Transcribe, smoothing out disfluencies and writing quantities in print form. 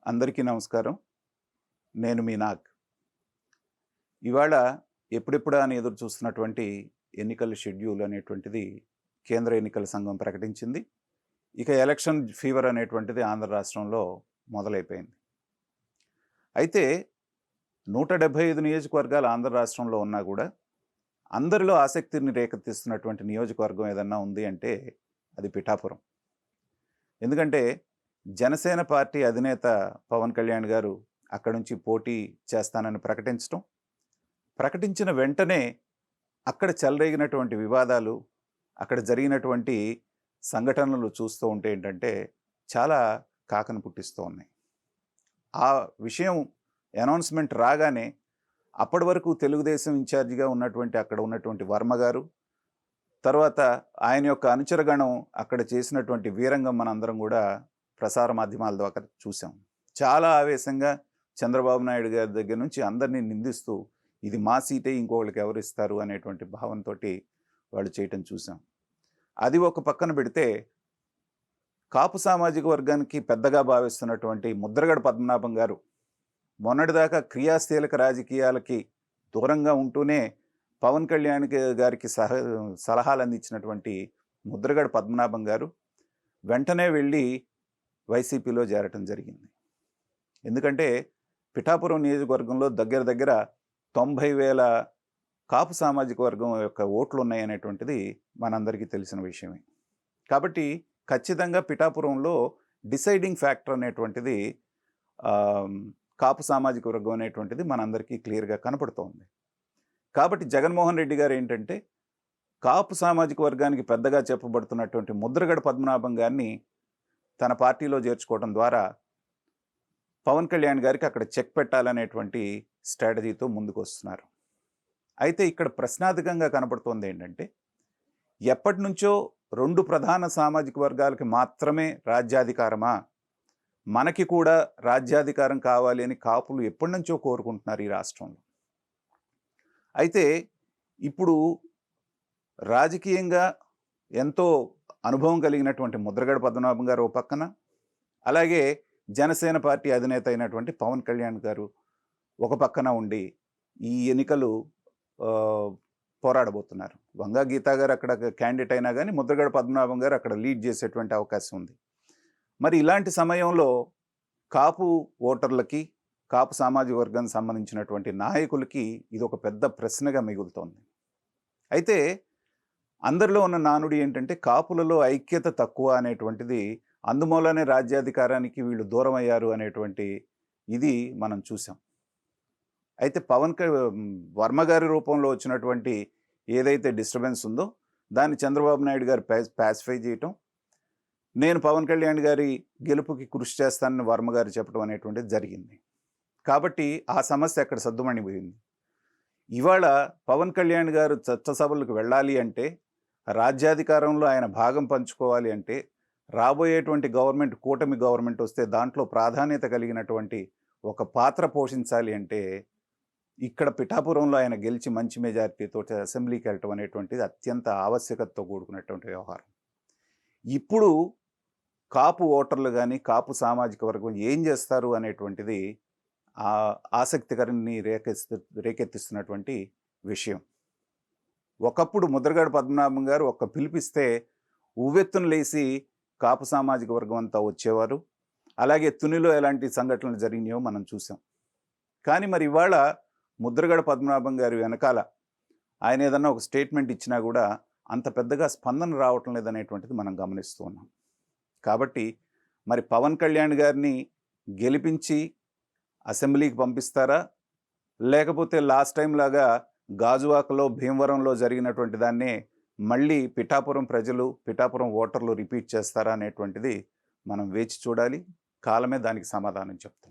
అందరికీ నమస్కారం. నేను మీ నాగ్. ఇవాళ ఎప్పుడెప్పుడా అని ఎదురు చూస్తున్నటువంటి ఎన్నికల షెడ్యూల్ అనేటువంటిది కేంద్ర ఎన్నికల సంఘం ప్రకటించింది. ఇక ఎలక్షన్ ఫీవర్ అనేటువంటిది ఆంధ్ర రాష్ట్రంలో మొదలైపోయింది. అయితే 175 నియోజకవర్గాలు ఆంధ్ర రాష్ట్రంలో ఉన్నా కూడా అందరిలో ఆసక్తిని రేకెత్తిస్తున్నటువంటి నియోజకవర్గం ఏదన్నా ఉంది అంటే అది పిఠాపురం. ఎందుకంటే జనసేన పార్టీ అధినేత పవన్ కళ్యాణ్ గారు అక్కడి నుంచి పోటీ చేస్తానని ప్రకటించిన వెంటనే అక్కడ చెలరేగినటువంటి వివాదాలు, అక్కడ జరిగినటువంటి సంఘటనలు చూస్తూ ఉంటే ఏంటంటే చాలా కాకను పుట్టిస్తూ ఉన్నాయి. ఆ విషయం అనౌన్స్మెంట్ రాగానే అప్పటి వరకు తెలుగుదేశం ఇన్ఛార్జిగా ఉన్నటువంటి అక్కడ ఉన్నటువంటి వర్మ గారు, తర్వాత ఆయన యొక్క అనుచరగణం అక్కడ చేసినటువంటి వీరంగం మనందరం కూడా ప్రసార మాధ్యమాల ద్వారా చూసాం. చాలా ఆవేశంగా చంద్రబాబు నాయుడు గారి దగ్గర నుంచి అందరినీ నిందిస్తూ ఇది మా సీటే ఇంకొకళ్ళకి ఎవరు ఇస్తారు అనేటువంటి భావంతో వాళ్ళు చేయటం చూసాం. అది ఒక పక్కన పెడితే కాపు సామాజిక వర్గానికి పెద్దగా భావిస్తున్నటువంటి ముద్రగడ పద్మనాభం గారు మొన్నటిదాకా క్రియాశీలక రాజకీయాలకి దూరంగా ఉంటూనే పవన్ కళ్యాణ్ గారికి సలహాలు అందించినటువంటి ముద్రగడ పద్మనాభం గారు వెంటనే వెళ్ళి వైసీపీలో చేరటం జరిగింది. ఎందుకంటే పిఠాపురం నియోజకవర్గంలో దగ్గర 90,000 కాపు సామాజిక వర్గం యొక్క ఓట్లు ఉన్నాయనేటువంటిది మనందరికీ తెలిసిన విషయమే. కాబట్టి ఖచ్చితంగా పిఠాపురంలో డిసైడింగ్ ఫ్యాక్టర్ అనేటువంటిది కాపు సామాజిక వర్గం అనేటువంటిది మనందరికీ క్లియర్గా కనపడుతోంది. కాబట్టి జగన్మోహన్ రెడ్డి గారు ఏంటంటే కాపు సామాజిక వర్గానికి పెద్దగా చెప్పబడుతున్నటువంటి ముద్రగడ పద్మనాభం గారిని తన పార్టీలో చేర్చుకోవడం ద్వారా పవన్ కళ్యాణ్ గారికి అక్కడ చెక్ పెట్టాలనేటువంటి స్ట్రాటజీతో ముందుకు వస్తున్నారు. అయితే ఇక్కడ ప్రశ్నార్థకంగా కనపడుతోంది ఏంటంటే ఎప్పటి నుంచో 2 ప్రధాన సామాజిక వర్గాలకి మాత్రమే రాజ్యాధికారమా, మనకి కూడా రాజ్యాధికారం కావాలి అని కాపులు ఎప్పటి నుంచో కోరుకుంటున్నారు ఈ రాష్ట్రంలో. అయితే ఇప్పుడు రాజకీయంగా ఎంతో అనుభవం కలిగినటువంటి ముద్రగడ పద్మనాభం గారు ఓ పక్కన, అలాగే జనసేన పార్టీ అధినేత అయినటువంటి పవన్ కళ్యాణ్ గారు ఒక పక్కన ఉండి ఈ ఎన్నికలు పోరాడబోతున్నారు. వంగా గీతా గారు అక్కడ క్యాండిడేట్ అయినా కానీ ముద్రగడ పద్మనాభం గారు అక్కడ లీడ్ చేసేటువంటి అవకాశం ఉంది. మరి ఇలాంటి సమయంలో కాపు ఓటర్లకి, కాపు సామాజిక వర్గానికి సంబంధించినటువంటి నాయకులకి ఇది ఒక పెద్ద ప్రశ్నగా మిగులుతోంది. అయితే అందరిలో ఉన్న నానుడి ఏంటంటే కాపులలో ఐక్యత తక్కువ అనేటువంటిది, అందుమూలనే రాజ్యాధికారానికి వీళ్ళు దూరం అయ్యారు అనేటువంటి ఇది మనం చూసాం. అయితే వర్మ గారి రూపంలో వచ్చినటువంటి ఏదైతే డిస్టర్బెన్స్ ఉందో దాన్ని చంద్రబాబు నాయుడు గారు పాసిఫై చేయటం, నేను పవన్ కళ్యాణ్ గారి గెలుపుకి కృషి చేస్తానని వర్మ గారు చెప్పడం అనేటువంటిది జరిగింది. కాబట్టి ఆ సమస్య అక్కడ సద్దుమణిపోయింది. ఇవాళ పవన్ కళ్యాణ్ గారు చట్టసభలకు వెళ్ళాలి అంటే, రాజ్యాధికారంలో ఆయన భాగం పంచుకోవాలి అంటే, రాబోయేటువంటి గవర్నమెంట్, కూటమి గవర్నమెంట్ వస్తే దాంట్లో ప్రాధాన్యత కలిగినటువంటి ఒక పాత్ర పోషించాలి అంటే ఇక్కడ పిఠాపురంలో ఆయన గెలిచి మంచి మెజారిటీతో అసెంబ్లీకి వెళ్ళటం అనేటువంటిది అత్యంత ఆవశ్యకతతో కూడుకున్నటువంటి వ్యవహారం. ఇప్పుడు కాపు ఓటర్లు కానీ కాపు సామాజిక వర్గం ఏం చేస్తారు అనేటువంటిది ఆసక్తికరాన్ని రేకెత్తిస్తున్నటువంటి విషయం. ఒకప్పుడు ముద్రగడ పద్మనాభం గారు ఒక్క పిలిపిస్తే ఉవ్వెత్తున లేసి కాపు సామాజిక వర్గం అంతా వచ్చేవారు. అలాగే తునిలో ఎలాంటి సంఘటనలు జరిగినాయో మనం చూసాం. కానీ మరి ఇవాళ ముద్రగడ పద్మనాభం గారి వెనకాల ఆయన ఏదన్నా ఒక స్టేట్మెంట్ ఇచ్చినా కూడా అంత పెద్దగా స్పందన రావటం లేదనేటువంటిది మనం గమనిస్తూ ఉన్నాం. కాబట్టి మరి పవన్ కళ్యాణ్ గారిని గెలిపించి అసెంబ్లీకి పంపిస్తారా, లేకపోతే లాస్ట్ టైం లాగా గాజువాకలో, భీమవరంలో జరిగినటువంటి దాన్నే మళ్ళీ పిఠాపురం ప్రజలు, పిఠాపురం ఓటర్లు రిపీట్ చేస్తారా అనేటువంటిది మనం వేచి చూడాలి. కాలమే దానికి సమాధానం చెప్తుంది.